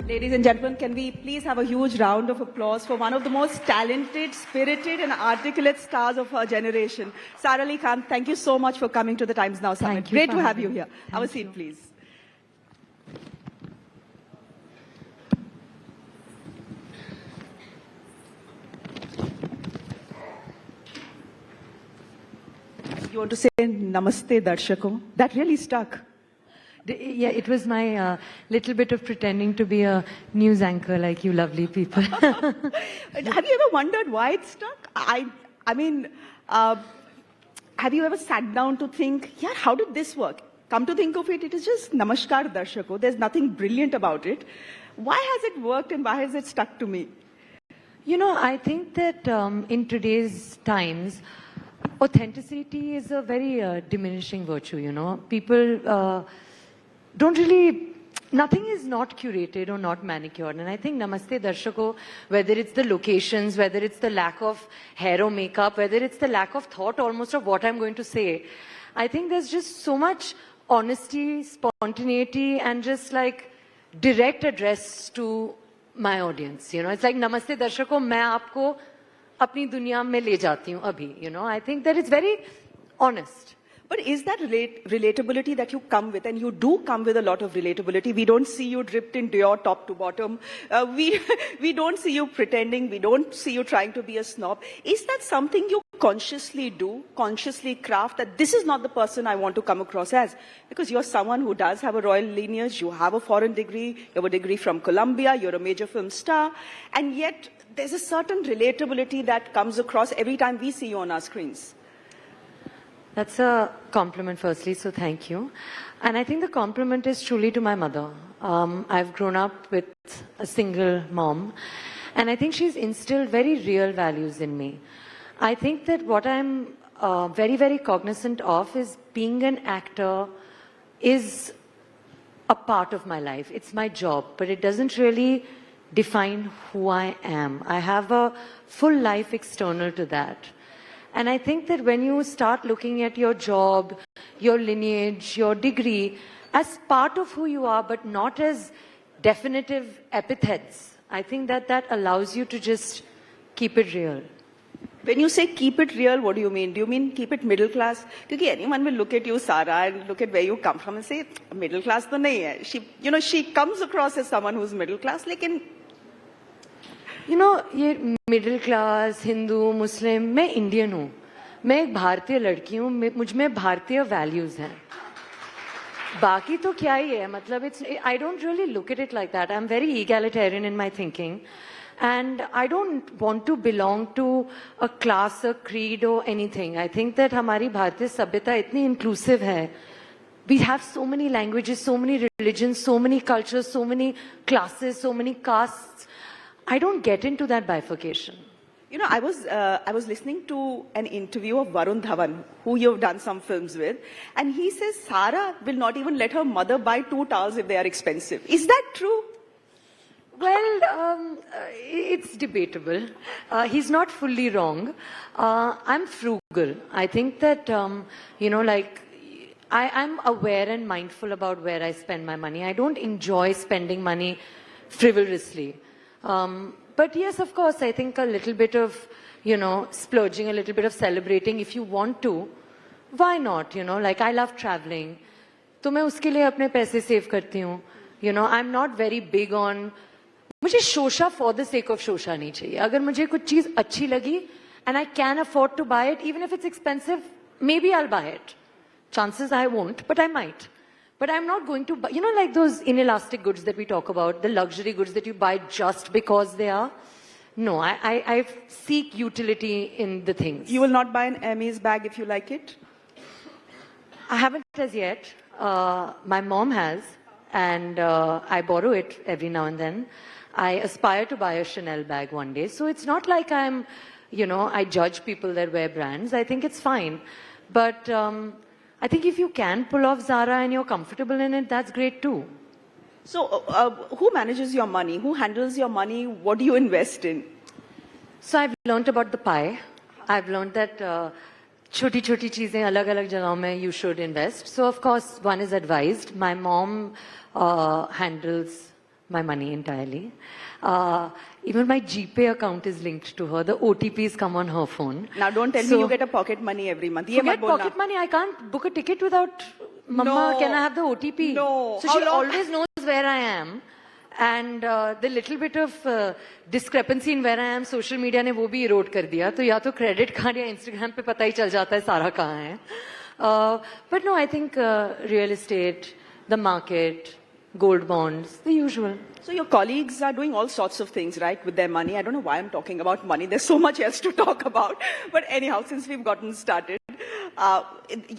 Ladies and gentlemen, can we please have a huge round of applause for one of the most talented, spirited and articulate stars of our generation. Sara Ali Khan, thank you so much for coming to the Times Now Summit. Thank you. Great to have you here. Have a seat, please. You want to say Namaste Darshako? That really stuck. Yeah, it was my little bit of pretending to be a news anchor like you lovely people. Have you ever wondered why it stuck? I mean, have you ever sat down to think, yeah, how did this work? Come to think of it, it is just Namaskar Darshako. There's nothing brilliant about it. Why has it worked and why has it stuck to me? You know, I think that in today's times, authenticity is a very diminishing virtue, you know. People don't really, nothing is not curated or not manicured. And I think Namaste Darshako, whether it's the locations, whether it's the lack of hair or makeup, whether it's the lack of thought almost of what I'm going to say, I think there's just so much honesty, spontaneity, and just like direct address to my audience. You know, it's like Namaste Darshako, मैं आपको अपनी दुनिया में ले जाती हूँ अभी. You know, I think that it's very honest. But is that relatability that you come with, and you do come with a lot of relatability? We don't see you dripped in Dior top to bottom. We don't see you pretending. We don't see you trying to be a snob. Is that something you consciously do, consciously craft, that this is not the person I want to come across as? Because you're someone who does have a royal lineage, you have a foreign degree, you have a degree from Columbia, you're a major film star, and yet there's a certain relatability that comes across every time we see you on our screens. That's a compliment, firstly, so thank you. And I think the compliment is truly to my mother. I've grown up with a single mom, and I think she's instilled very real values in me. I think that what I'm very, very cognizant of is being an actor is a part of my life. It's my job, but it doesn't really define who I am. I have a full life external to that. And I think that when you start looking at your job, your lineage, your degree as part of who you are, but not as definitive epithets, I think that that allows you to just keep it real. When you say keep it real, what do you mean? Do you mean keep it middle class? Because anyone will look at you, Sara, and look at where you come from and say, middle class to nahi hai. She comes across as someone who's middle class, like in... You know, ये middle class Hindu मुस्लिम मैं Indian हूँ मैं एक भारतीय लड़की हूँ मुझ में भारतीय वैल्यूज हैं बाकी तो क्या ही है मतलब it's I don't really look at it like that I am very egalitarian in my thinking and I don't want to belong to a class a creed or anything. I think that हमारी भारतीय सभ्यता इतनी inclusive है. We have so many languages, so many religions, so many cultures, so many classes, so many castes. I don't get into that bifurcation. You know, I was listening to an interview of Varun Dhawan, who you've done some films with, and he says Sara will not even let her mother buy 2 towels if they are expensive. Is that true? Well, it's debatable. He's not fully wrong. I'm frugal. I think that, you know, like, I'm aware and mindful about where I spend my money. I don't enjoy spending money frivolously. But yes, of course, I think a little bit of, you know, splurging, a little bit of celebrating, if you want to, why not, you know, like I love traveling. तो मैं उसके लिए अपने पैसे save करती हूँ. You know, I'm not very big on, मुझे शोशा for the sake of शोशा नहीं चाहिए. अगर मुझे कुछ चीज़ अच्छी लगी, and I can afford to buy it, even if it's expensive, maybe I'll buy it. Chances I won't, but I might. But I'm not going to buy, you know, like those inelastic goods that we talk about, the luxury goods that you buy just because they are. No, I seek utility in the things. You will not buy an Hermes bag if you like it? I haven't as yet. My mom has, and I borrow it every now and then. I aspire to buy a Chanel bag one day. So it's not like I'm, you know, I judge people that wear brands. I think it's fine. But I think if you can pull off Zara and you're comfortable in it, that's great too. So who manages your money? Who handles your money? What do you invest in? So I've learned about the pie. I've learned that छोटी-छोटी चीजें अलग-अलग जगहों में you should invest. So of course one is advised. My mom handles my money entirely. Even my GPay account is linked to her. The OTPs come on her phone. Now don't tell me you get a pocket money every month. ये Forget मत बोलना. pocket money. I can't book a ticket without Mama. No. Can I have the OTP? No. So How she long? always knows where I am. And the little bit of discrepancy in where I am, social media ने वो भी erode कर दिया. तो या तो credit card या Instagram पे पता ही चल जाता है सारा कहाँ है. But no, I think real estate, the market, gold bonds, the usual. So your colleagues are doing all sorts of things, right, with their money. I don't know why I'm talking about money. There's so much else to talk about. But anyhow, since we've gotten started,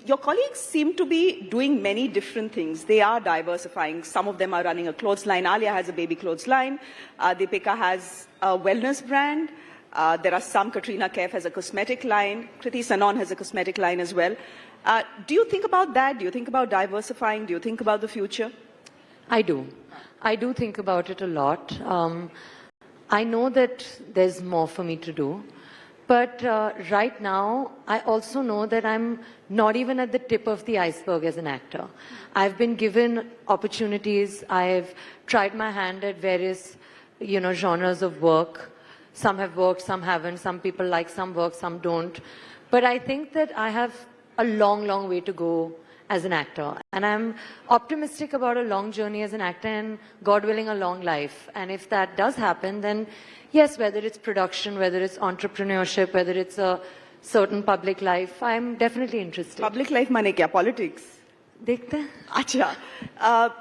your colleagues seem to be doing many different things. They are diversifying. Some of them are running a clothes line. Alia has a baby clothes line. Deepika has a wellness brand. There are some, Katrina Kaif has a cosmetic line. Kriti Sanon has a cosmetic line as well. Do you think about that? Do you think about diversifying? Do you think about the future? I do. I do think about it a lot. I know that there's more for me to do. But right now, I also know that I'm not even at the tip of the iceberg as an actor. I've been given opportunities. I've tried my hand at various, genres of work. Some have worked, some haven't. Some people like some work, some don't. But I think that I have a long, long way to go as an actor. And I'm optimistic about a long journey as an actor and, God willing, a long life. And if that does happen, then yes, whether it's production, whether it's entrepreneurship, whether it's a certain public life, I'm definitely interested. Public life mane kya? Politics? Dekhte hain. Acha.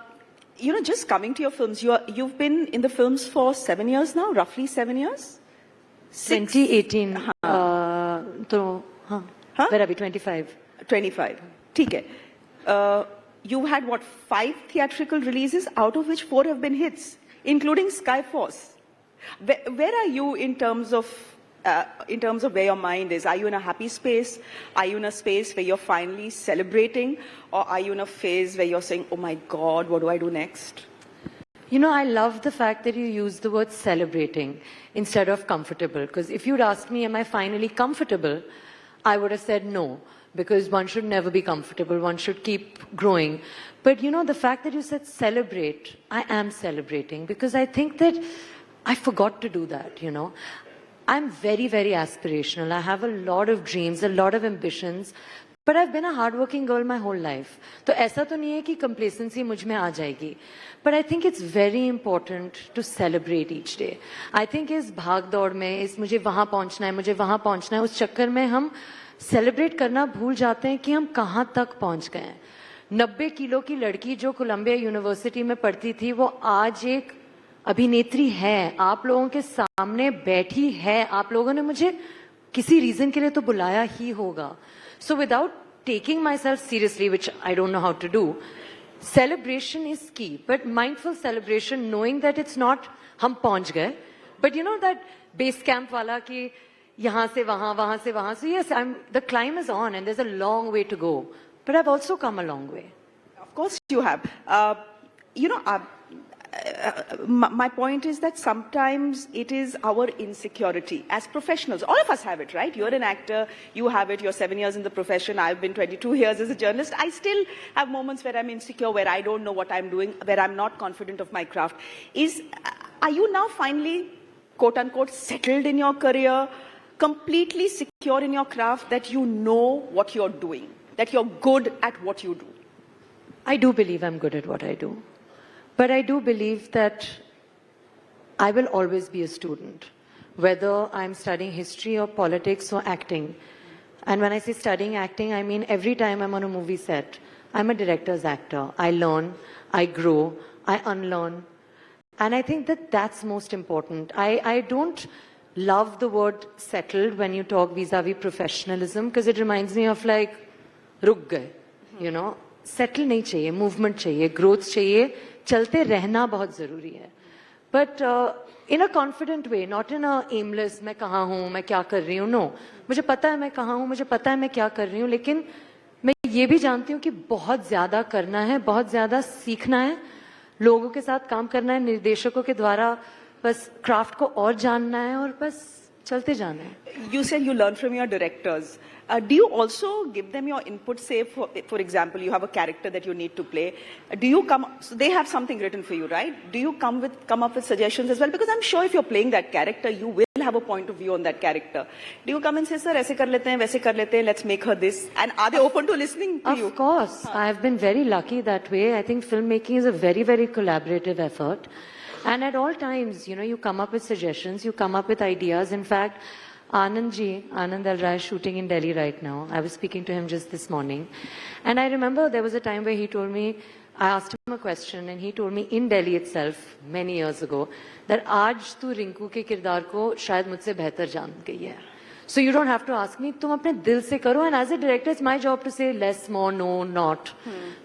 Just coming to your films, you've been in the films for 7 years now, roughly 7 years? 2018. So, where are we? 25. 25. ठीक है. You've had, 5 theatrical releases, out of which 4 have been hits, including Skyforce. Where are you in terms of where your mind is? Are you in a happy space? Are you in a space where you're finally celebrating? Or are you in a phase where you're saying, oh my God, what do I do next? I love the fact that you use the word celebrating instead of comfortable. Because if you'd asked me, am I finally comfortable? I would have said no. Because one should never be comfortable. One should keep growing. But the fact that you said celebrate, I am celebrating. Because I think that I forgot to do that, I'm very, very aspirational. I have a lot of dreams, a lot of ambitions. But I've been a hardworking girl my whole life. So ऐसा तो नहीं है कि complacency मुझ में आ जाएगी. But I think it's very important to celebrate each day. I think इस भाग दौड़ में, इस मुझे वहाँ पहुँचना है, मुझे वहाँ पहुँचना है, उस चक्कर में हम celebrate करना भूल जाते हैं कि हम कहाँ तक पहुँच गए हैं. 90 किलो की लड़की जो कोलंबिया यूनिवर्सिटी में पढ़ती थी, वो आज एक अभिनेत्री है, आप लोगों के सामने बैठी है, आप लोगों ने मुझे किसी रीजन के लिए तो बुलाया ही होगा. So without taking myself seriously, which I don't know how to do, celebration is key. But mindful celebration, knowing that it's not हम पहुंच गए, but that base camp वाला कि यहाँ से वहाँ. So yes, the climb is on and there's a long way to go. But I've also come a long way. Of course you have. My point is that sometimes it is our insecurity as professionals. All of us have it, right? You're an actor, you have it, you're 7 years in the profession, I've been 22 years as a journalist. I still have moments where I'm insecure, where I don't know what I'm doing, where I'm not confident of my craft. Are you now finally, quote unquote, settled in your career, completely secure in your craft, that you know what you're doing, that you're good at what you do? I do believe I'm good at what I do. But I do believe that I will always be a student, whether I'm studying history or politics or acting. And when I say studying acting, I mean every time I'm on a movie set, I'm a director's actor. I learn, I grow, I unlearn. And I think that that's most important. I don't love the word settled when you talk vis-a-vis professionalism, because it reminds me of like, ruk gaye, Settle nahi chahiye, movement chahiye, growth chahiye. चलते रहना बहुत जरूरी है. But in a confident way, not in a aimless, मैं कहाँ हूँ, मैं क्या कर रही हूँ. No, मुझे पता है मैं कहाँ हूँ, मुझे पता है मैं क्या कर रही हूँ, लेकिन मैं ये भी जानती हूँ कि बहुत ज्यादा करना है, बहुत ज्यादा सीखना है, लोगों के साथ काम करना है, निर्देशकों के द्वारा बस क्राफ्ट को और जानना है और बस चलते जाना है. You said you learn from your directors. Do you also give them your input? Say, for example, you have a character that you need to play. Do you so they have something written for you, right? Do you come up with suggestions as well? Because I'm sure if you're playing that character, you will have a point of view on that character. Do you come and say, sir, ऐसे कर लेते हैं, वैसे कर लेते हैं, let's make her this? And are they open to listening to you? Of course. I've been very lucky that way. I think filmmaking is a very, very collaborative effort. And at all times, you come up with suggestions, you come up with ideas. In fact, Anand Al-Rai is shooting in Delhi right now. I was speaking to him just this morning. And I remember there was a time where he told me, I asked him a question and he told me in Delhi itself, many years ago, that आज तू रिंकू के किरदार को शायद मुझसे बेहतर जान गई है. So you don't have to ask me, तुम अपने दिल से करो. And as a director, it's my job to say less, more, no, not.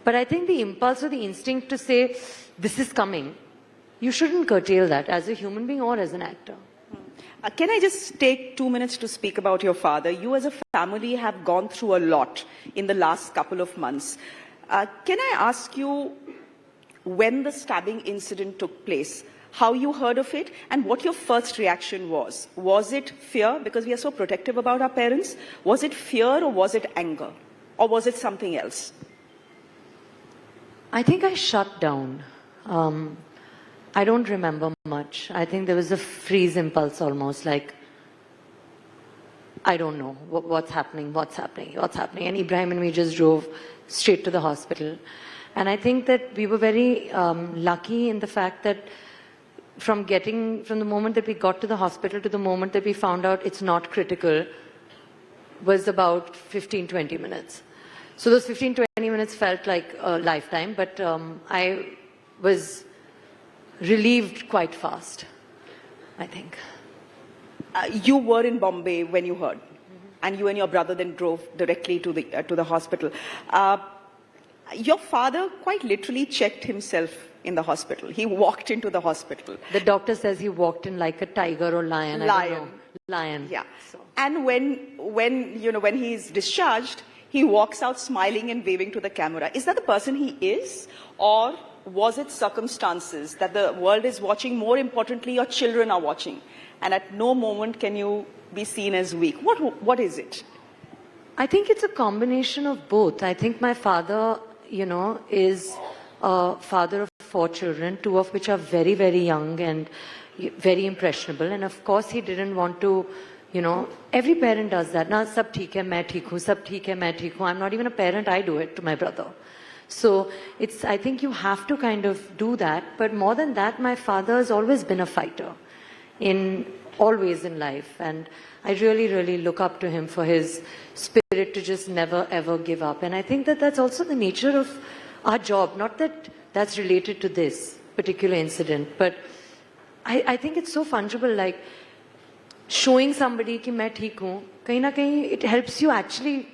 But I think the impulse or the instinct to say, this is coming, you shouldn't curtail that as a human being or as an actor. Can I just take 2 minutes to speak about your father? You as a family have gone through a lot in the last couple of months. Can I ask you when the stabbing incident took place, how you heard of it and what your first reaction was? Was it fear, because we are so protective about our parents? Was it fear or was it anger? Or was it something else? I think I shut down. I don't remember much. I think there was a freeze impulse almost, like, I don't know what's happening. And Ibrahim and me just drove straight to the hospital. And I think that we were very lucky in the fact that from the moment that we got to the hospital to the moment that we found out it's not critical was about 15, 20 minutes. So those 15, 20 minutes felt like a lifetime, but I was relieved quite fast, I think. You were in Bombay when you heard, and you and your brother then drove directly to the hospital. Your father quite literally checked himself in the hospital. He walked into the hospital. The doctor says he walked in like a tiger or lion. I don't know. Lion. Yeah. So. And when he's discharged, he walks out smiling and waving to the camera. Is that the person he is, or was it circumstances that the world is watching? More importantly, your children are watching, and at no moment can you be seen as weak. What is it? I think it's a combination of both. I think my father, is a father of 4 children, 2 of which are very, very young and very impressionable. And of course, he didn't want to, every parent does that. Na sab theek hai, main theek hu, sab theek hai, main theek hu. I'm not even a parent, I do it to my brother. So I think you have to kind of do that. But more than that, my father has always been a fighter always in life. And I really, really look up to him for his spirit to just never, ever give up. And I think that that's also the nature of our job. Not that that's related to this particular incident, but I think it's so fungible, like showing somebody कि मैं ठीक हूँ, कहीं ना कहीं it helps you actually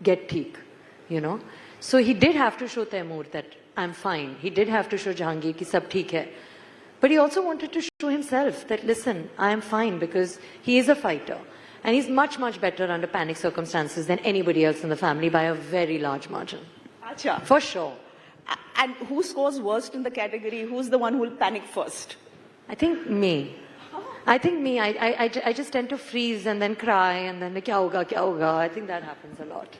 get ठीक, So he did have to show Taimur that I'm fine. He did have to show Jahangir कि सब ठीक है. But he also wanted to show himself that, listen, I am fine, because he is a fighter. And he's much, much better under panic circumstances than anybody else in the family by a very large margin. Acha. For sure. And who scores worst in the category? Who's the one who will panic first? I think me. I think me. I just tend to freeze and then cry and then kya hoga. I think that happens a lot.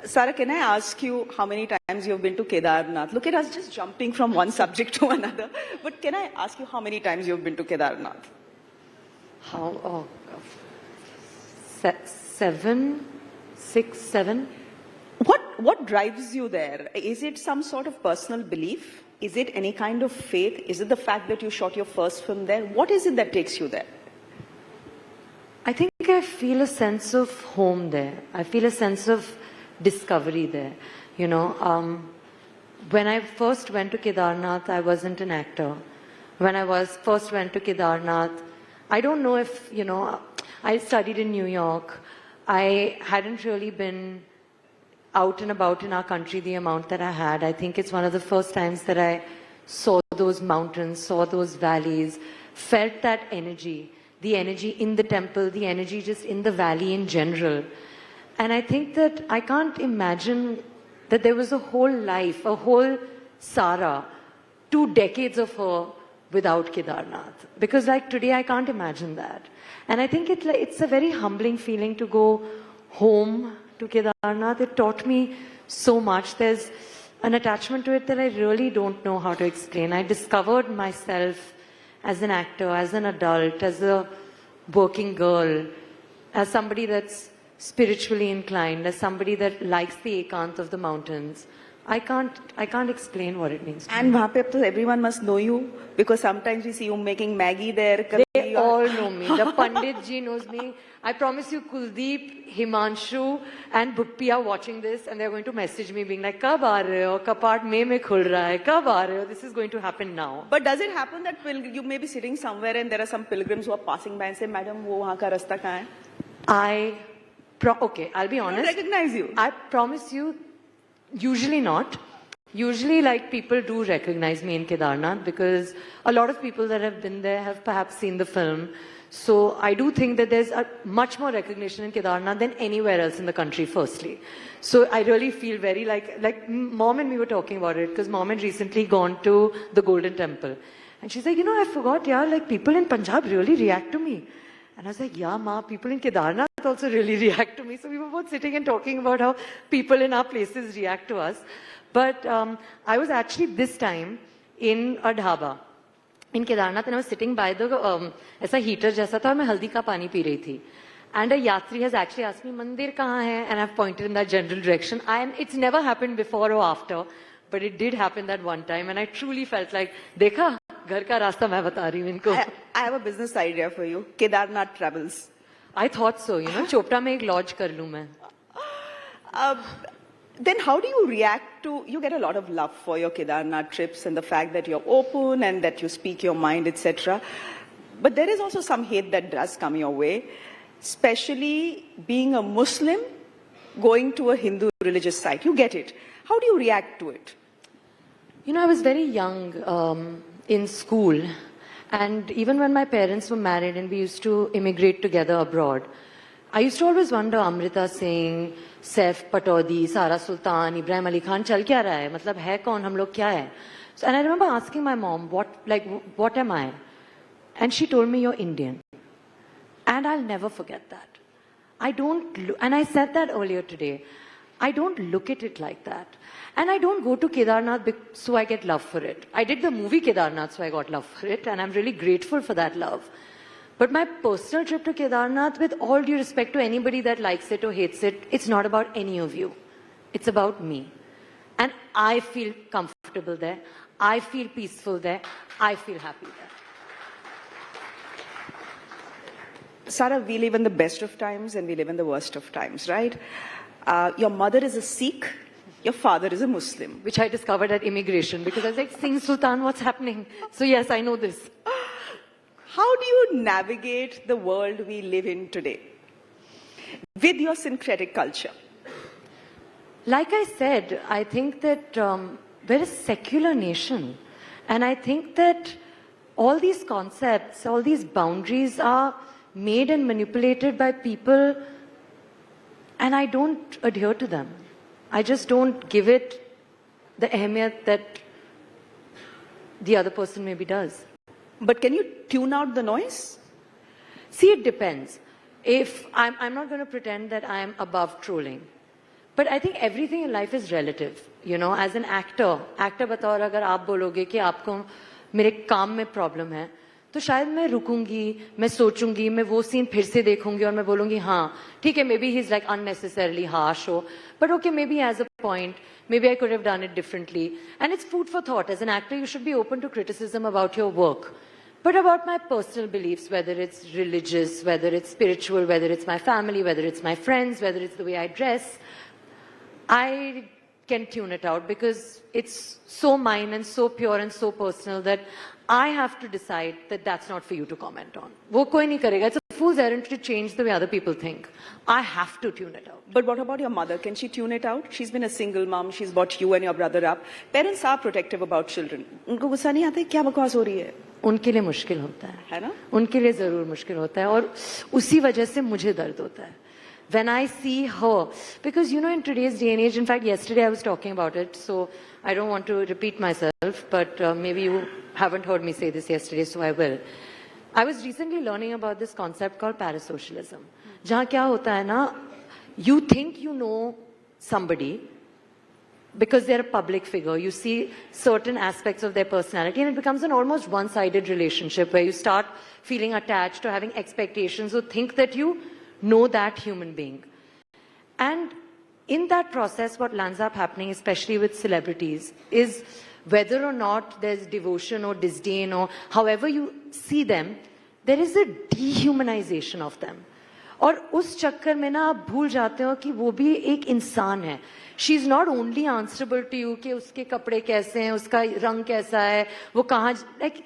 Sara, can I ask you how many times you've been to Kedarnath? Look at us just jumping from one subject to another. But can I ask you how many times you've been to Kedarnath? Seven, 6, 7. What drives you there? Is it some sort of personal belief? Is it any kind of faith? Is it the fact that you shot your first film there? What is it that takes you there? I think I feel a sense of home there. I feel a sense of discovery there. When I first went to Kedarnath, I wasn't an actor. When I first went to Kedarnath, I don't know if, I studied in New York. I hadn't really been out and about in our country the amount that I had. I think it's one of the first times that I saw those mountains, saw those valleys, felt that energy, the energy in the temple, the energy just in the valley in general. And I think that I can't imagine that there was a whole life, a whole Sara, 2 decades of her without Kedarnath. Because like today, I can't imagine that. And I think it's a very humbling feeling to go home to Kedarnath. It taught me so much. There's an attachment to it that I really don't know how to explain. I discovered myself as an actor, as an adult, as a working girl, as somebody that's spiritually inclined, as somebody that likes the ekant of the mountains. I can't explain what it means to And me. वहाँ पे अब तो everyone must know you because sometimes we see you making Maggie there. They all know me. The Pandit ji knows me. I promise you, Kuldeep, Himanshu, and Bhuppi are watching this, and they're going to message me, being like, "Kab aa rahe ho? Kapat mein khul raha hai? Kab aa rahe ho?" This is going to happen now. But does it happen that you may be sitting somewhere and there are some pilgrims who are passing by and say, "Madam, वो वहाँ का रास्ता कहाँ है?" Okay, I'll be honest. They don't recognize you. I promise you, usually not. Usually, like, people do recognize me in Kedarnath because a lot of people that have been there have perhaps seen the film. So I do think that there's a much more recognition in Kedarnath than anywhere else in the country, firstly. So I really feel very like Mom and me were talking about it because Mom had recently gone to the Golden Temple. And she's like, I forgot, yeah, like people in Punjab really react to me. And I was like, yeah, Ma, people in Kedarnath also really react to me. So we were both sitting and talking about how people in our places react to us. But I was actually this time in a dhaba in Kedarnath and I was sitting by the ऐसा heater जैसा था और मैं हल्दी का पानी P रही थी. And a yatri has actually asked me, Mandir kahan hai? And I've pointed in that general direction. It's never happened before or after, but it did happen that one time. And I truly felt like, देखा, घर का रास्ता मैं बता रही हूँ इनको. I have a business idea for you. Kedarnath Travels. I thought so, Chopra में एक lodge कर लूँ मैं. Then how do you react to, you get a lot of love for your Kedarnath trips and the fact that you're open and that you speak your mind, etc. But there is also some hate that does come your way, especially being a Muslim going to a Hindu religious site. You get it. How do you react to it? I was very young in school. And even when my parents were married and we used to immigrate together abroad, I used to always wonder, Amrita Singh, Saif Patodi, Sara Sultan, Ibrahim Ali Khan, chal kya raha hai? Matlab hai kaun, hum log kya hai? So, and I remember asking my mom, what am I? And she told me, you're Indian. And I'll never forget that. And I said that earlier today, I don't look at it like that. And I don't go to Kedarnath so I get love for it. I did the movie Kedarnath so I got love for it, and I'm really grateful for that love. But my personal trip to Kedarnath, with all due respect to anybody that likes it or hates it, it's not about any of you. It's about me. And I feel comfortable there. I feel peaceful there. I feel happy there. Sara, we live in the best of times and we live in the worst of times, right? Your mother is a Sikh. Your father is a Muslim. Which I discovered at immigration because I was like, Singh Sultan, what's happening? So yes, I know this. How do you navigate the world we live in today with your syncretic culture? Like I said, I think that we're a secular nation. And I think that all these concepts, all these boundaries are made and manipulated by people, and I don't adhere to them. I just don't give it the ahmiyat that the other person maybe does. But can you tune out the noise? See, it depends. If I'm not going to pretend that I'm above trolling. But I think everything in life is relative. As an actor बतौर अगर आप बोलोगे कि आपको मेरे काम में problem है, तो शायद मैं रुकूंगी, मैं सोचूंगी, मैं वो सीन फिर से देखूंगी और मैं बोलूंगी हाँ, ठीक है, maybe he's like unnecessarily harsh, but okay, maybe as a point, maybe I could have done it differently. And it's food for thought. As an actor, you should be open to criticism about your work. But about my personal beliefs, whether it's religious, whether it's spiritual, whether it's my family, whether it's my friends, whether it's the way I dress, I can tune it out because it's so mine and so pure and so personal that I have to decide that that's not for you to comment on. वो कोई नहीं करेगा. It's a fool's errand to change the way other people think. I have to tune it out. But what about your mother? Can she tune it out? She's been a single mom. She's brought you and your brother up. Parents are protective about children. उनको गुस्सा नहीं आता क्या बकवास हो रही है? उनके लिए मुश्किल होता है ना? उनके लिए जरूर मुश्किल होता है और उसी वजह से मुझे दर्द होता है when I see her, because you know, in today's day and age, in fact, yesterday I was talking about it, so I don't want to repeat myself, but maybe you haven't heard me say this yesterday, so I will. I was recently learning about this concept called parasocialism. जहाँ क्या होता है ना, you think you know somebody because they're a public figure. You see certain aspects of their personality and it becomes an almost one-sided relationship where you start feeling attached or having expectations or think that you know that human being. And in that process, what lands up happening, especially with celebrities, is whether or not there's devotion or disdain or however you see them, there is a dehumanization of them. और उस चक्कर में ना आप भूल जाते हो कि वो भी एक इंसान है. She is not only answerable to you कि उसके कपड़े कैसे हैं, उसका रंग कैसा है, वो कहाँ, like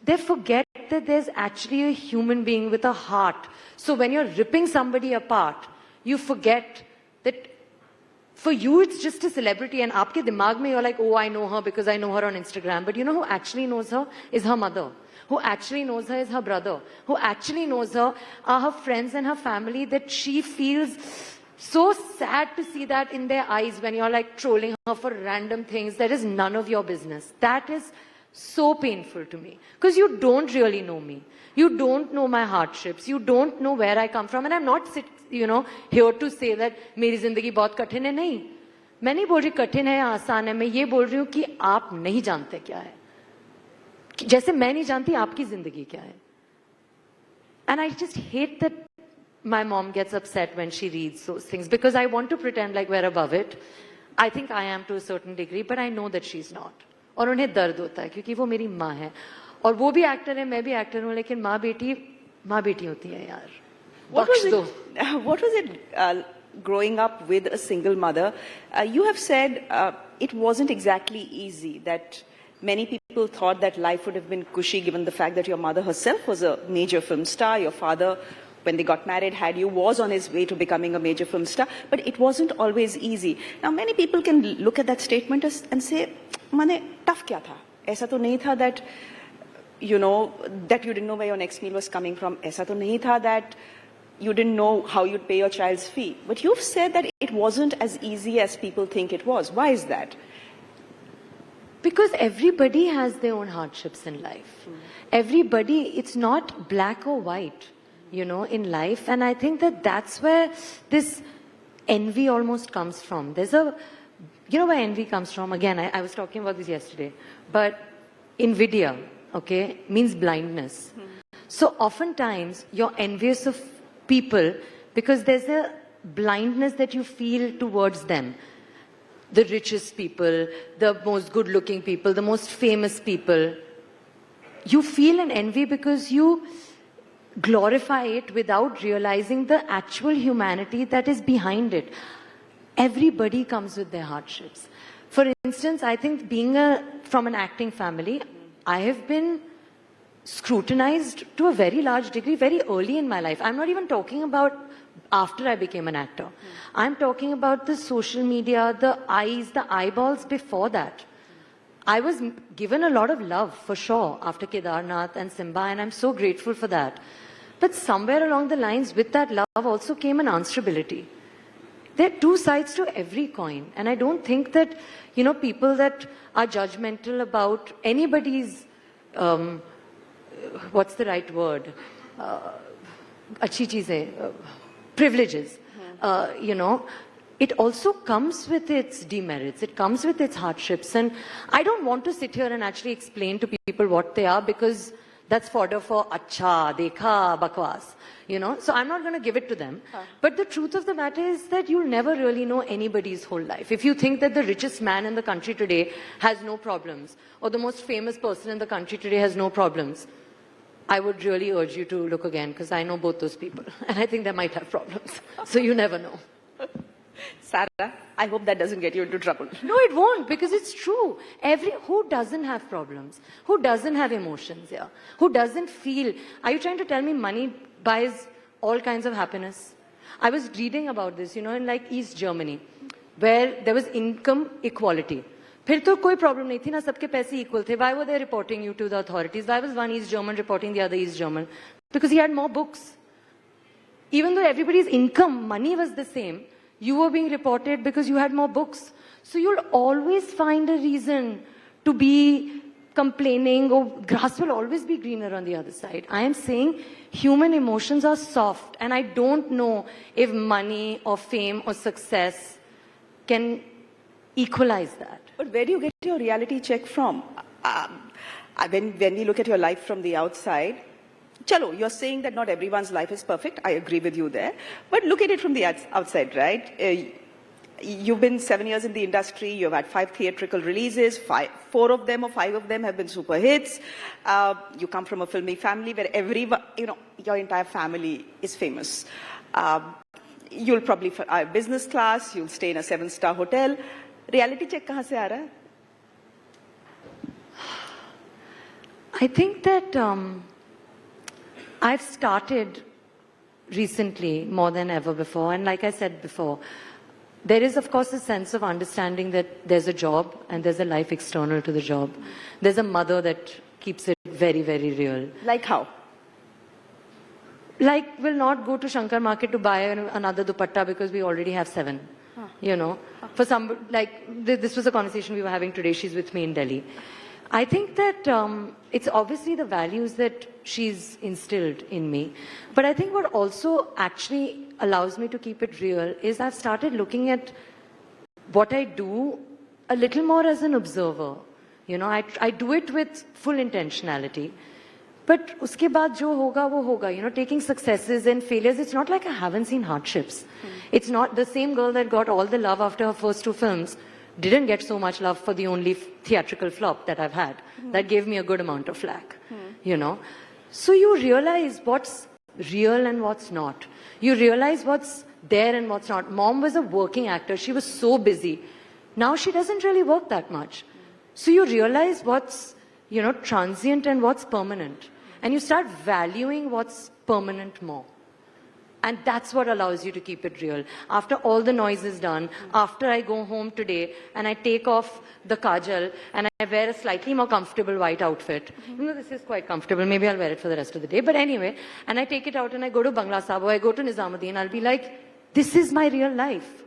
they forget that there's actually a human being with a heart. So when you're ripping somebody apart, you forget that for you it's just a celebrity and आपके दिमाग में you're like, oh, I know her because I know her on Instagram. But you know who actually knows her is her mother. Who actually knows her is her brother. Who actually knows her are her friends and her family, that she feels so sad to see that in their eyes when you're like trolling her for random things that is none of your business. That is so painful to me because you don't really know me. You don't know my hardships. You don't know where I come from. And I'm not, here to say that मेरी जिंदगी बहुत कठिन है. नहीं, मैं नहीं बोल रही कठिन है आसान है. मैं ये बोल रही हूँ कि आप नहीं जानते क्या है. जैसे मैं नहीं जानती आपकी जिंदगी क्या है. And I just hate that my mom gets upset when she reads those things because I want to pretend like we're above it. I think I am to a certain degree, but I know that she's not. और उन्हें दर्द होता है क्योंकि वो मेरी माँ है और वो भी एक्टर है, मैं भी एक्टर हूँ, लेकिन माँ बेटी होती है यार. What was it growing up with a single mother? You have said it wasn't exactly easy, that many people thought that life would have been cushy given the fact that your mother herself was a major film star. Your father, when they got married, was on his way to becoming a major film star. But it wasn't always easy. Now, many people can look at that statement and say, "Mane tough kya tha? Aisa to nahi tha that, that you didn't know where your next meal was coming from. Aisa to nahi tha that you didn't know how you'd pay your child's fee." But you've said that it wasn't as easy as people think it was. Why is that? Because everybody has their own hardships in life. Everybody, it's not black or white, in life. And I think that that's where this envy almost comes from. There's where envy comes from? Again, I was talking about this yesterday. But invidia, means blindness. So oftentimes, you're envious of people because there's a blindness that you feel towards them. The richest people, the most good-looking people, the most famous people. You feel an envy because you glorify it without realizing the actual humanity that is behind it. Everybody comes with their hardships. For instance, I think being from an acting family, I have been scrutinized to a very large degree very early in my life. I'm not even talking about after I became an actor. I'm talking about the social media, the eyes, the eyeballs before that. I was given a lot of love, for sure, after Kedarnath and Simba, and I'm so grateful for that. But somewhere along the lines, with that love also came an answerability. There are two sides to every coin. And I don't think that, people that are judgmental about anybody's, what's the right word? Achhi cheezein, privileges, it also comes with its demerits. It comes with its hardships. And I don't want to sit here and actually explain to people what they are because that's fodder for acha, dekha, bakwas, So I'm not going to give it to them. But the truth of the matter is that you'll never really know anybody's whole life. If you think that the richest man in the country today has no problems, or the most famous person in the country today has no problems, I would really urge you to look again because I know both those people and I think they might have problems. So you never know. Sara, I hope that doesn't get you into trouble. No, it won't because it's true. Who doesn't have problems? Who doesn't have emotions? Yeah. Who doesn't feel? Are you trying to tell me money buys all kinds of happiness? I was reading about this, in like East Germany, where there was income equality. फिर तो कोई problem नहीं थी ना, सबके पैसे equal थे. Why were they reporting you to the authorities? Why was one East German reporting the other East German? Because he had more books. Even though everybody's income, money was the same, you were being reported because you had more books. So you'll always find a reason to be complaining, or grass will always be greener on the other side. I am saying human emotions are soft, and I don't know if money or fame or success can equalize that. But where do you get your reality check from? When we look at your life from the outside, chalo, you're saying that not everyone's life is perfect. I agree with you there. But look at it from the outside, right? You've been 7 years in the industry. You've had 5 theatrical releases. 4 of them or 5 of them have been super hits. You come from a filmy family where everyone, your entire family is famous. You'll probably business class. You'll stay in a 7-star hotel. Reality check kahan se aa raha hai? I think that I've started recently more than ever before. And like I said before, there is, of course, a sense of understanding that there's a job and there's a life external to the job. There's a mother that keeps it very, very real. Like how? Like, we'll not go to Shankar Market to buy another dupatta because we already have 7. For some, like, this was a conversation we were having today. She's with me in Delhi. I think that it's obviously the values that she's instilled in me. But I think what also actually allows me to keep it real is I've started looking at what I do a little more as an observer. I do it with full intentionality. But uske baad jo hoga, wo hoga. Taking successes and failures, it's not like I haven't seen hardships. It's not the same girl that got all the love after her first 2 films didn't get so much love for the only theatrical flop that I've had. That gave me a good amount of flack, So you realize what's real and what's not. You realize what's there and what's not. Mom was a working actor. She was so busy. Now she doesn't really work that much. So you realize what's, transient and what's permanent. And you start valuing what's permanent more. And that's what allows you to keep it real. After all the noise is done, after I go home today and I take off the kajal and I wear a slightly more comfortable white outfit. This is quite comfortable. Maybe I'll wear it for the rest of the day. But anyway, and I take it out and I go to Bangla Sabo, I go to Nizamuddin, I'll be like, this is my real life.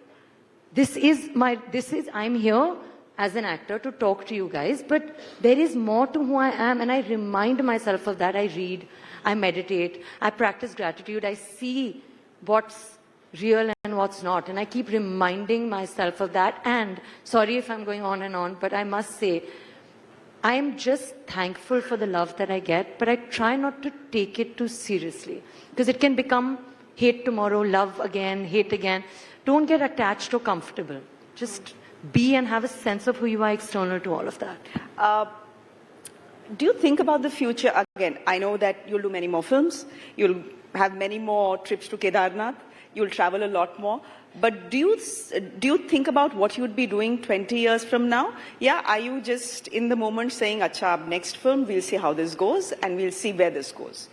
I'm here as an actor to talk to you guys, but there is more to who I am, and I remind myself of that. I read, I meditate, I practice gratitude, I see what's real and what's not, and I keep reminding myself of that. And sorry if I'm going on and on, but I must say, I am just thankful for the love that I get, but I try not to take it too seriously, because it can become hate tomorrow, love again, hate again. Don't get attached or comfortable. Just be and have a sense of who you are external to all of that. Do you think about the future again? I know that you'll do many more films. You'll have many more trips to Kedarnath. You'll travel a lot more. But do you think about what you'd be doing 20 years from now? Yeah, are you just in the moment saying, "Acha, next film, we'll see how this goes and we'll see where this goes"?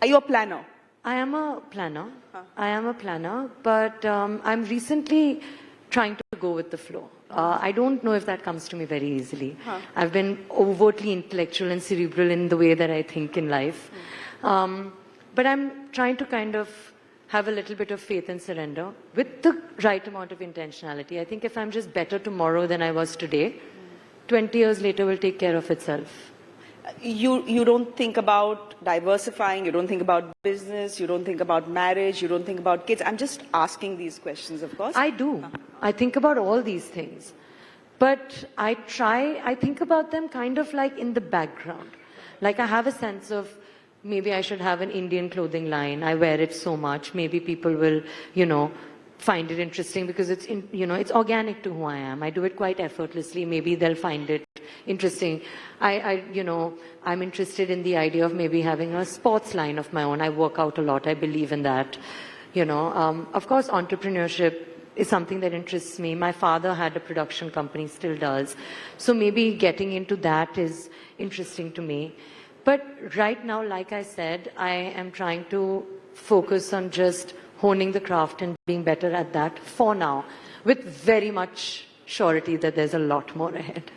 Are you a planner? I am a planner. I am a planner, but I'm recently trying to go with the flow. I don't know if that comes to me very easily. I've been overtly intellectual and cerebral in the way that I think in life. But I'm trying to kind of have a little bit of faith and surrender with the right amount of intentionality. I think if I'm just better tomorrow than I was today, 20 years later will take care of itself. You don't think about diversifying, you don't think about business, you don't think about marriage, you don't think about kids. I'm just asking these questions, of course. I do. I think about all these things. But I think about them kind of like in the background. Like I have a sense of maybe I should have an Indian clothing line. I wear it so much. Maybe people will, find it interesting because it's organic to who I am. I do it quite effortlessly. Maybe they'll find it interesting. I'm interested in the idea of maybe having a sports line of my own. I work out a lot. I believe in that. Of course, entrepreneurship is something that interests me. My father had a production company, still does. So maybe getting into that is interesting to me. But right now, like I said, I am trying to focus on just honing the craft and being better at that for now, with very much surety that there's a lot more ahead.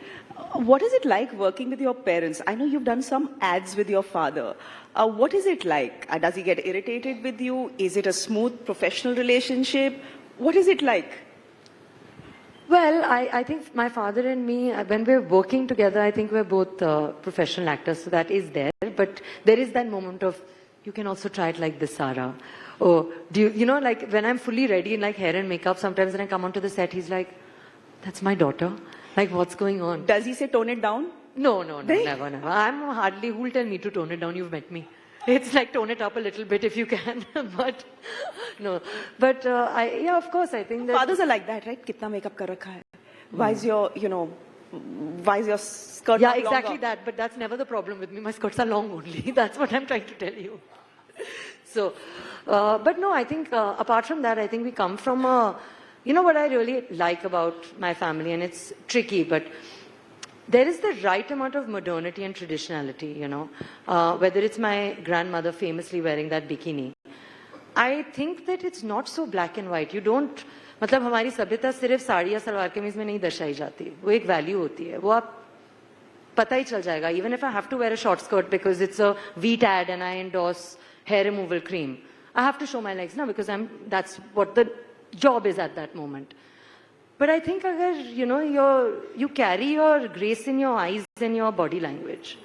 What is it like working with your parents? I know you've done some ads with your father. What is it like? Does he get irritated with you? Is it a smooth professional relationship? What is it like? Well, I think my father and me, when we're working together, I think we're both professional actors, so that is there. But there is that moment of, you can also try it like this, Sara. Or, do you, like when I'm fully ready in like hair and makeup, sometimes when I come onto the set, he's like, that's my daughter. Like, what's going on? Does he say tone it down? No, never. I'm hardly, who'll tell me to tone it down? You've met me. It's like tone it up a little bit if you can, but no. But yeah, of course, I think that fathers are like that, right? Kitna makeup kar rakha hai? Why is your, why is your skirt yeah, not exactly longer? that. But that's never the problem with me. My skirts are long only. That's what I'm trying to tell you. So, but no, I think apart from that, I think we come from what I really like about my family, and it's tricky, but there is the right amount of modernity and traditionality, whether it's my grandmother famously wearing that bikini. I think that it's not so black and white. You don't, मतलब हमारी सभ्यता सिर्फ साड़ी या सलवार कमीज में नहीं दर्शाई जाती. वो एक वैल्यू होती है. वो आप पता ही चल जाएगा. Even if I have to wear a short skirt because it's a wheat ad and I endorse hair removal cream, I have to show my legs now because that's what the job is at that moment. But I think agar, you carry your grace in your eyes and your body language.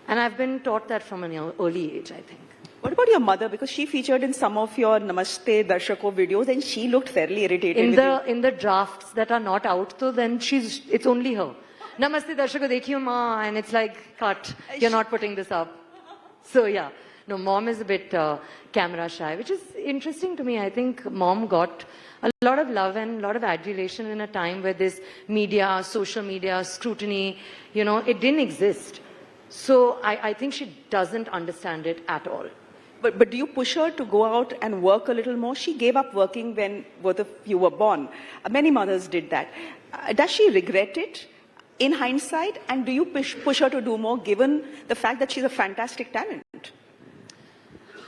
And I've been taught that from an early age, I think. What about your mother? Because she featured in some of your Namaste Darshako videos and she looked fairly irritated In the drafts that are not out, so then it's only her. Namaste Darshako dekhiyo ma, and it's like, cut, you're not putting this up. So yeah, no, mom is a bit camera shy, which is interesting to me. I think mom got a lot of love and a lot of adulation in a time where this media, social media, scrutiny, it didn't exist. So I think she doesn't understand it at all. But do you push her to go out and work a little more? She gave up working when both of you were born. Many mothers did that. Does she regret it in hindsight? And do you push her to do more given the fact that she's a fantastic talent?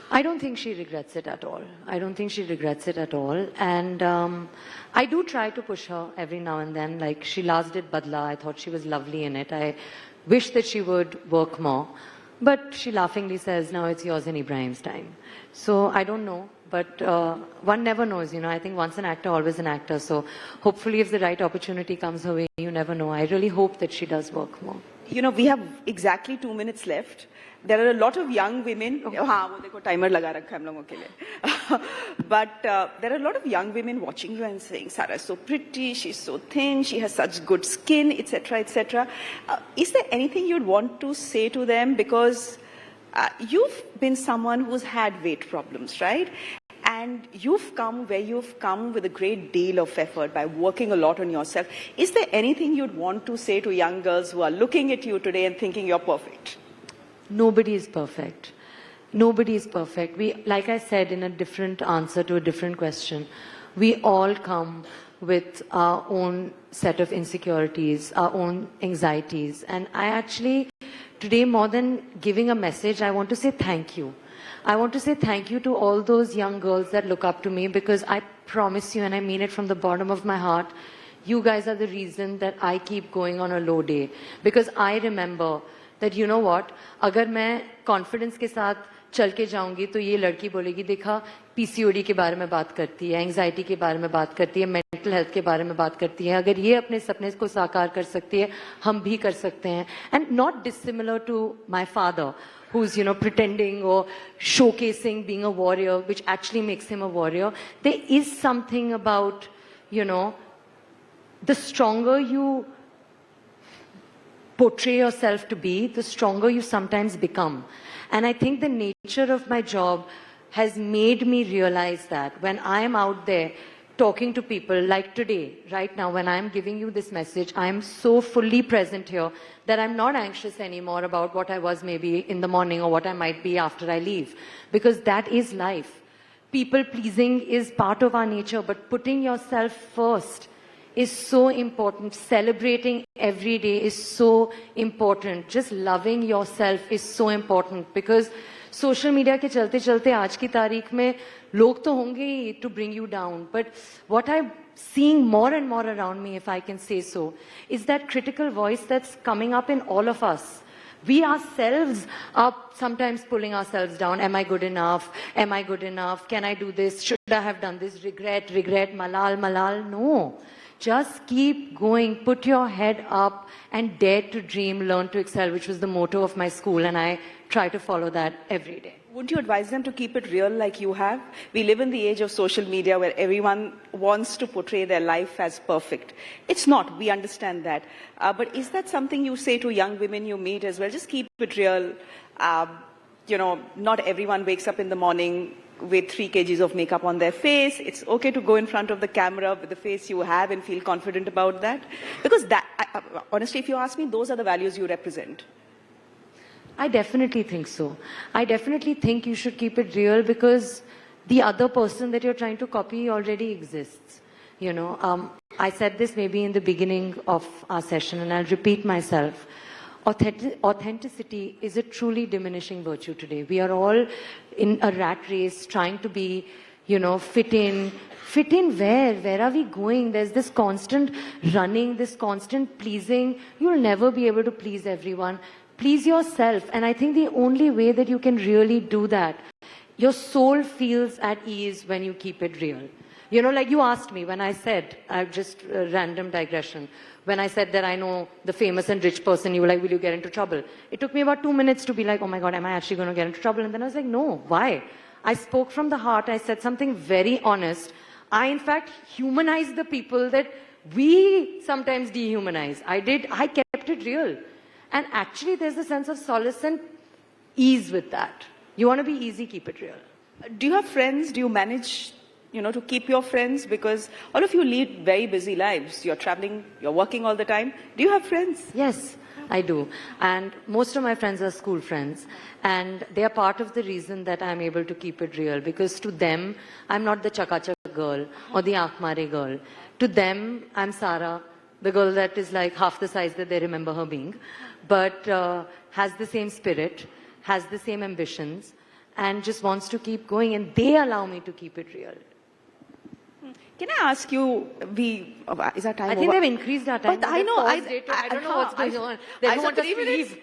I don't think she regrets it at all. And I do try to push her every now and then. Like, she last did Badla. I thought she was lovely in it. I wish that she would work more. But she laughingly says, now it's yours and Ibrahim's time. So I don't know. But one never knows, I think once an actor, always an actor. So hopefully if the right opportunity comes her way, you never know. I really hope that she does work more. We have exactly 2 minutes left. There are a lot of young women. हाँ, वो देखो timer लगा रखा है हम लोगों के लिए. But there are a lot of young women watching you and saying, Sara is so pretty, she's so thin, she has such good skin, etc., etc. Is there anything you'd want to say to them? Because you've been someone who's had weight problems, right? And you've come where you've come with a great deal of effort by working a lot on yourself. Is there anything you'd want to say to young girls who are looking at you today and thinking you're perfect? Nobody is perfect. Nobody is perfect. We, like I said in a different answer to a different question, we all come with our own set of insecurities, our own anxieties. And I actually, today more than giving a message, I want to say thank you. I want to say thank you to all those young girls that look up to me, because I promise you, and I mean it from the bottom of my heart, you guys are the reason that I keep going on a low day. Because I remember that, you know what, अगर मैं confidence के साथ चल के जाऊंगी तो ये लड़की बोलेगी देखा PCOD के बारे में बात करती है, anxiety के बारे में बात करती है, mental health के बारे में बात करती है, अगर ये अपने सपने को साकार कर सकती है हम भी कर सकते हैं. And not dissimilar to my father, who's pretending or showcasing being a warrior, which actually makes him a warrior. There is something about the stronger you portray yourself to be, the stronger you sometimes become. And I think the nature of my job has made me realize that when I am out there talking to people like today, right now, when I'm giving you this message, I'm so fully present here that I'm not anxious anymore about what I was maybe in the morning or what I might be after I leave. Because that is life. People pleasing is part of our nature, but putting yourself first is so important. Celebrating every day is so important. Just loving yourself is so important because social media के चलते चलते आज की तारीख में लोग तो होंगे ही to bring you down. But what I'm seeing more and more around me, if I can say so, is that critical voice that's coming up in all of us. We ourselves are sometimes pulling ourselves down. Am I good enough? Am I good enough? Can I do this? Should I have done this? Regret, regret, malal, malal. No. Just keep going. Put your head up and dare to dream, learn to excel, which was the motto of my school. And I try to follow that every day. Wouldn't you advise them to keep it real like you have? We live in the age of social media where everyone wants to portray their life as perfect. It's not, we understand that. But is that something you say to young women you meet as well? Just keep it real. Not everyone wakes up in the morning with 3 kgs of makeup on their face. It's okay to go in front of the camera with the face you have and feel confident about that. Because honestly, if you ask me, those are the values you represent. I definitely think so. I definitely think you should keep it real because the other person that you're trying to copy already exists. I said this maybe in the beginning of our session and I'll repeat myself. Authenticity is a truly diminishing virtue today. We are all in a rat race trying to be, fit in. Fit in where? Where are we going? There's this constant running, this constant pleasing. You'll never be able to please everyone. Please yourself. And I think the only way that you can really do that, your soul feels at ease when you keep it real. Like you asked me when I said, just a random digression, when I said that I know the famous and rich person, you were like, will you get into trouble? It took me about 2 minutes to be like, oh my God, am I actually going to get into trouble? And then I was like, no, why? I spoke from the heart. I said something very honest. I, in fact, humanized the people that we sometimes dehumanize. I kept it real. And actually, there's a sense of solace and ease with that. You want to be easy, keep it real. Do you have friends? Do you manage, to keep your friends? Because all of you lead very busy lives. You're traveling, you're working all the time. Do you have friends? Yes, I do. And most of my friends are school friends. And they are part of the reason that I'm able to keep it real. Because to them, I'm not the chakachak girl or the aankh mare girl. To them, I'm Sara, the girl that is like half the size that they remember her being, but has the same spirit, has the same ambitions, and just wants to keep going. And they allow me to keep it real. Can I ask you, is our time I think over? they've increased our time. But I know, I don't know what's going on. They don't want us to leave.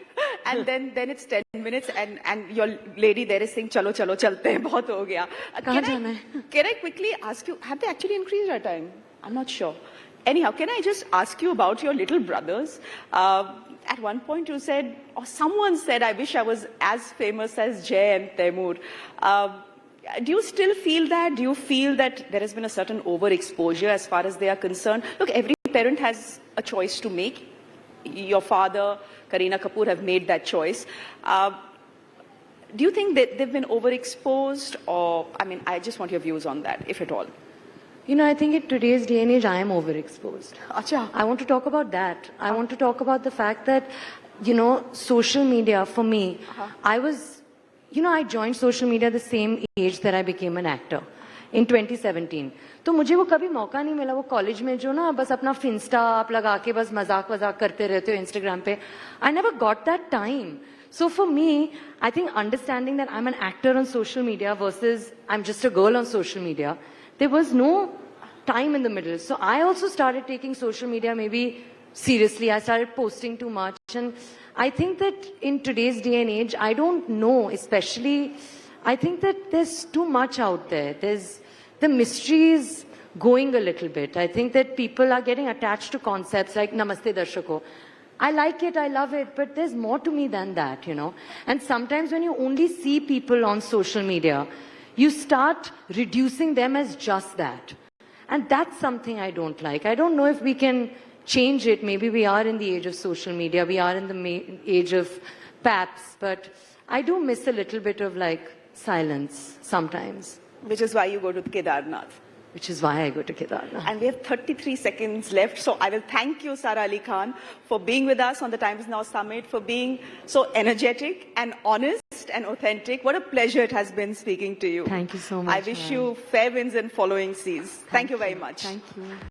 And then it's 10 minutes and your lady there is saying, chalo, chalo, chalte hain, bahut ho gaya. Can I quickly ask you, have they actually increased our time? I'm not sure. Anyhow, can I just ask you about your little brothers? At one point you said, or someone said, I wish I was as famous as Jay and Taimur. Do you still feel that? Do you feel that there has been a certain overexposure as far as they are concerned? Look, every parent has a choice to make. Your father, Kareena Kapoor, have made that choice. Do you think that they've been overexposed? Or, I just want your views on that, if at all. I think in today's day and age, I am overexposed. Acha. I want to talk about that. I want to talk about the fact that, social media, for me, I joined social media the same age that I became an actor. In 2017. तो मुझे वो कभी मौका नहीं मिला वो college में जो ना बस अपना फिंस्टा आप लगा के बस मजाक वजाक करते रहते हो इंस्टाग्राम पे. I never got that time. So for me, I think understanding that I'm an actor on social media versus I'm just a girl on social media, there was no time in the middle. So I also started taking social media maybe seriously. I started posting too much. And I think that in today's day and age, I don't know, especially, I think that there's too much out there. The mystery is going a little bit. I think that people are getting attached to concepts like Namaste Darshako. I like it, I love it, but there's more to me than that, And sometimes when you only see people on social media, you start reducing them as just that. And that's something I don't like. I don't know if we can change it. Maybe we are in the age of social media. We are in the age of PAPs. But I do miss a little bit of silence sometimes. Which is why you go to Kedarnath. Which is why I go to Kedarnath. And we have 33 seconds left. So I will thank you, Sara Ali Khan, for being with us on the Times Now Summit, for being so energetic and honest and authentic. What a pleasure it has been speaking to you. Thank you so much. I wish you fair winds and following seas. Thank you very much. Thank you.